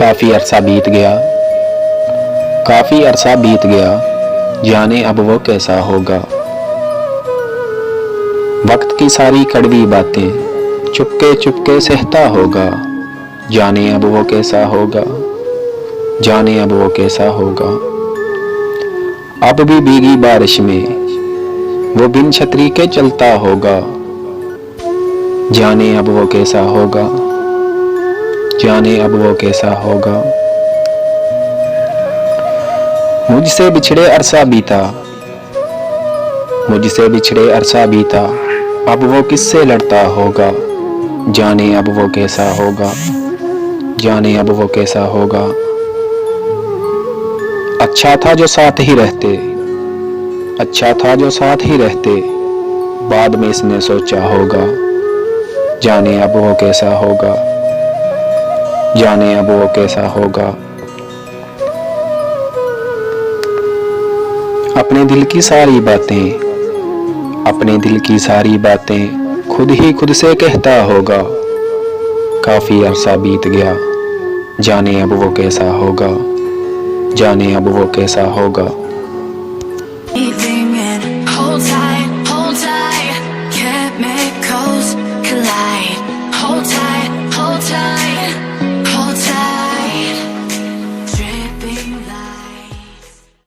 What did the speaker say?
काफी अरसा बीत गया, काफी अरसा बीत गया, जाने अब वो कैसा होगा। वक्त की सारी कड़वी बातें चुपके चुपके सहता होगा, जाने अब वो कैसा होगा, जाने अब वो कैसा होगा। अब भी भीगी बारिश में वो बिन छतरी के चलता होगा, जाने अब वो कैसा होगा, जाने अब वो कैसा होगा। मुझसे बिछड़े अरसा बीता, मुझसे बिछड़े अरसा बीता, अब वो किससे लड़ता होगा, जाने अब वो कैसा होगा, जाने अब वो कैसा होगा। अच्छा था जो साथ ही रहते, अच्छा था जो साथ ही रहते, बाद में इसने सोचा होगा, जाने अब वो कैसा होगा, जाने अब वो कैसा होगा। अपने दिल की सारी बातें, अपने दिल की सारी बातें खुद ही खुद से कहता होगा, काफी अरसा बीत गया, जाने अब वो कैसा होगा, जाने अब वो कैसा होगा।